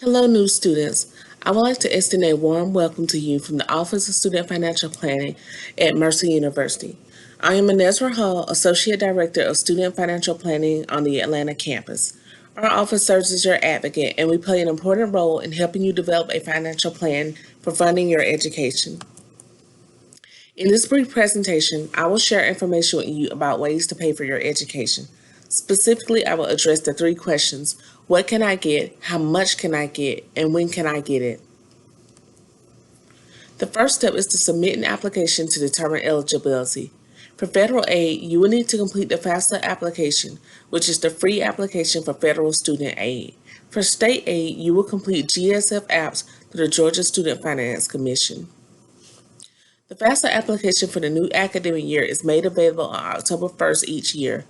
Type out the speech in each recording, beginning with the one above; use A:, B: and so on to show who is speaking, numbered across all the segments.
A: Hello, new students. I would like to extend a warm welcome to you from the Office of Student Financial Planning at Mercer University. I am Inezra Hall, Associate Director of Student Financial Planning on the Atlanta campus. Our office serves as your advocate, and we play an important role in helping you develop a financial plan for funding your education. In this brief presentation, I will share information with you about ways to pay for your education. Specifically, I will address the three questions: what can I get, how much can I get, and when can I get it? The first step is to submit an application to determine eligibility. For federal aid, you will need to complete the FAFSA application, which is the free application for federal student aid. For state aid, you will complete GSF apps through the Georgia Student Finance Commission. The FAFSA application for the new academic year is made available on October 1st each year.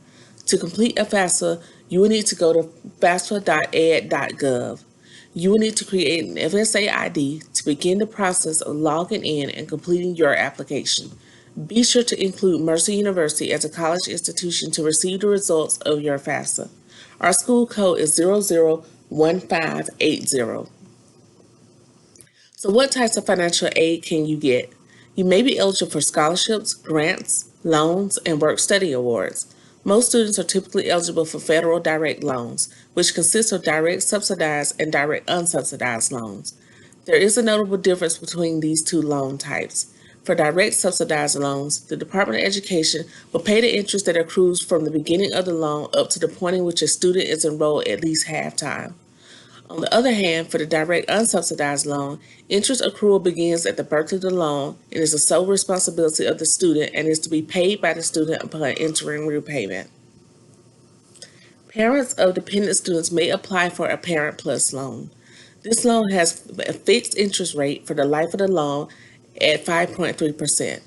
A: To complete a FAFSA, you will need to go to fafsa.ed.gov. You will need to create an FSA ID to begin the process of logging in and completing your application. Be sure to include Mercer University as a college institution to receive the results of your FAFSA. Our school code is 001580. So what types of financial aid can you get? You may be eligible for scholarships, grants, loans, and work-study awards. Most students are typically eligible for federal direct loans, which consist of direct subsidized and direct unsubsidized loans. There is a notable difference between these two loan types. For direct subsidized loans, the Department of Education will pay the interest that accrues from the beginning of the loan up to the point in which a student is enrolled at least half-time. On the other hand, for the direct unsubsidized loan, interest accrual begins at the birth of the loan and is the sole responsibility of the student and is to be paid by the student upon entering repayment. Parents of dependent students may apply for a Parent Plus loan. This loan has a fixed interest rate for the life of the loan at 5.3%.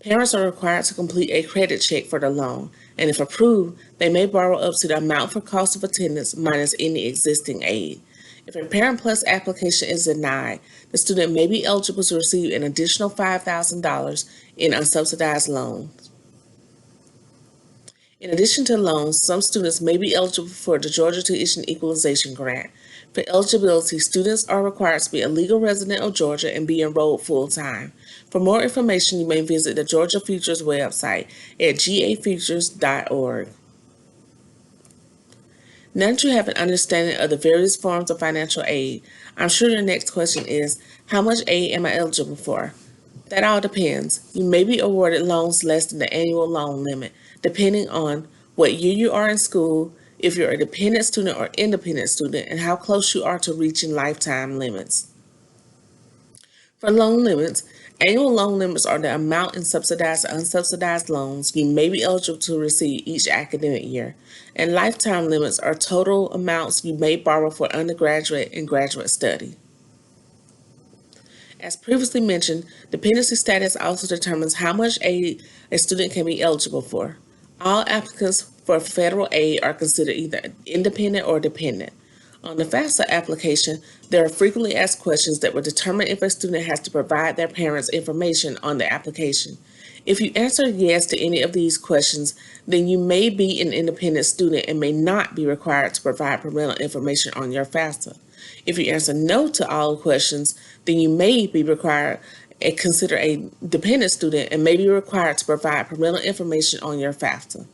A: Parents are required to complete a credit check for the loan, and if approved, they may borrow up to the amount for cost of attendance minus any existing aid. If a Parent Plus application is denied, the student may be eligible to receive an additional $5,000 in unsubsidized loans. In addition to loans, some students may be eligible for the Georgia Tuition Equalization Grant. For eligibility, students are required to be a legal resident of Georgia and be enrolled full-time. For more information, you may visit the Georgia Futures website at gafutures.org. Now that you have an understanding of the various forms of financial aid, I'm sure your next question is, how much aid am I eligible for? That all depends. You may be awarded loans less than the annual loan limit, depending on what year you are in school, if you're a dependent student or independent student, and how close you are to reaching lifetime limits. For loan limits, annual loan limits are the amount in subsidized and unsubsidized loans you may be eligible to receive each academic year, and lifetime limits are total amounts you may borrow for undergraduate and graduate study. As previously mentioned, dependency status also determines how much aid a student can be eligible for. All applicants for federal aid are considered either independent or dependent. On the FAFSA application, there are frequently asked questions that will determine if a student has to provide their parents information on the application. If you answer yes to any of these questions, then you may be an independent student and may not be required to provide parental information on your FAFSA. If you answer no to all questions, then you may be required and consider a dependent student and may be required to provide parental information on your FAFSA.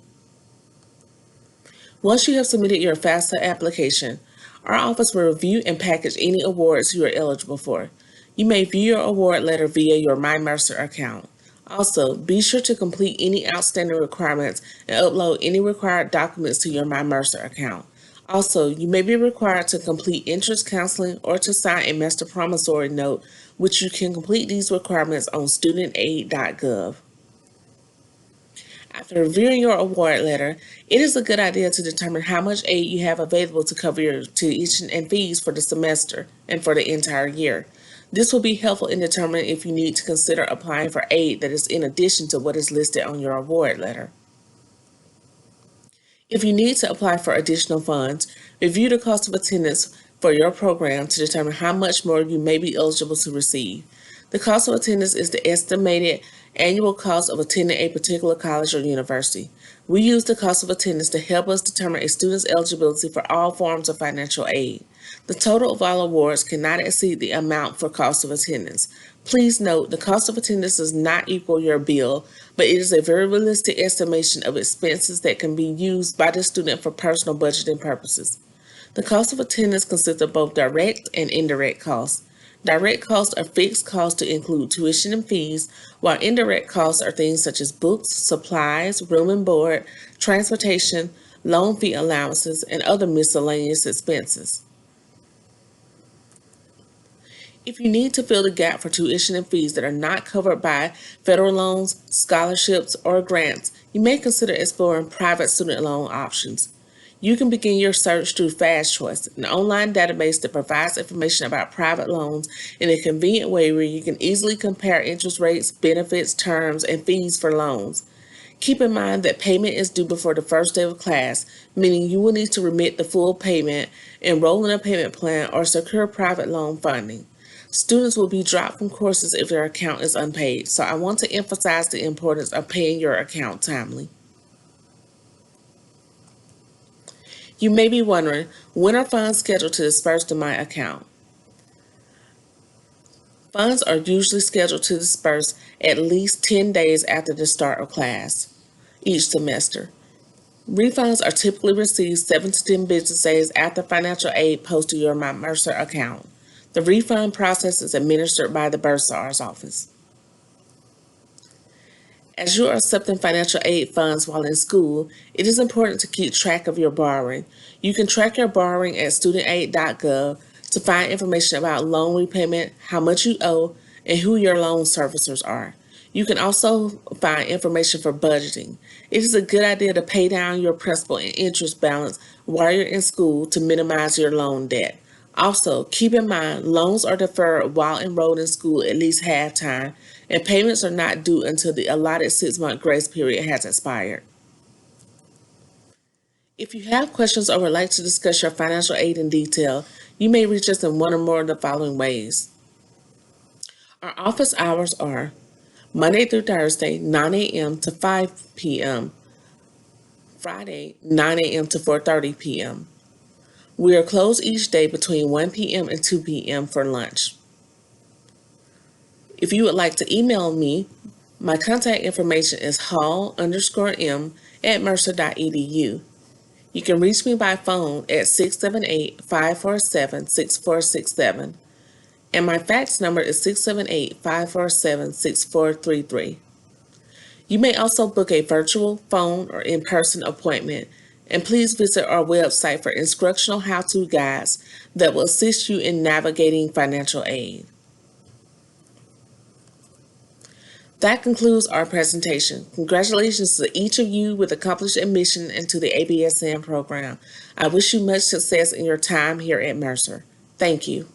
A: Once you have submitted your FAFSA application, our office will review and package any awards you are eligible for. You may view your award letter via your My Mercer account. Also, be sure to complete any outstanding requirements and upload any required documents to your My Mercer account. Also, you may be required to complete entrance counseling or to sign a master promissory note, which you can complete these requirements on studentaid.gov. After reviewing your award letter, it is a good idea to determine how much aid you have available to cover your tuition and fees for the semester and for the entire year. This will be helpful in determining if you need to consider applying for aid that is in addition to what is listed on your award letter. If you need to apply for additional funds, review the cost of attendance for your program to determine how much more you may be eligible to receive. The cost of attendance is the estimated annual cost of attending a particular college or university. We use the cost of attendance to help us determine a student's eligibility for all forms of financial aid. The total of all awards cannot exceed the amount for cost of attendance. Please note, the cost of attendance does not equal your bill, but it is a very realistic estimation of expenses that can be used by the student for personal budgeting purposes. The cost of attendance consists of both direct and indirect costs. Direct costs are fixed costs to include tuition and fees, while indirect costs are things such as books, supplies, room and board, transportation, loan fee allowances, and other miscellaneous expenses. If you need to fill the gap for tuition and fees that are not covered by federal loans, scholarships, or grants, you may consider exploring private student loan options. You can begin your search through Fast Choice, an online database that provides information about private loans in a convenient way where you can easily compare interest rates, benefits, terms, and fees for loans. Keep in mind that payment is due before the first day of class, meaning you will need to remit the full payment, enroll in a payment plan, or secure private loan funding. Students will be dropped from courses if their account is unpaid, so I want to emphasize the importance of paying your account timely. You may be wondering, when are funds scheduled to disperse to my account? Funds are usually scheduled to disperse at least 10 days after the start of class each semester. Refunds are typically received 7 to 10 business days after financial aid posted to your My Mercer account. The refund process is administered by the Bursar's office. As you are accepting financial aid funds while in school, it is important to keep track of your borrowing. You can track your borrowing at studentaid.gov to find information about loan repayment, how much you owe, and who your loan servicers are. You can also find information for budgeting. It is a good idea to pay down your principal and interest balance while you're in school to minimize your loan debt. Also, keep in mind, loans are deferred while enrolled in school at least half time, and payments are not due until the allotted 6-month grace period has expired. If you have questions or would like to discuss your financial aid in detail, you may reach us in one or more of the following ways. Our office hours are Monday through Thursday, 9 a.m. to 5 p.m., Friday, 9 a.m. to 4:30 p.m. We are closed each day between 1 p.m. and 2 p.m. for lunch. If you would like to email me, my contact information is hall_m@mercer.edu. You can reach me by phone at 678-547-6467, and my fax number is 678-547-6433. You may also book a virtual, phone, or in-person appointment, and please visit our website for instructional how-to guides that will assist you in navigating financial aid. That concludes our presentation. Congratulations to each of you with accomplished admission into the ABSN program. I wish you much success in your time here at Mercer. Thank you.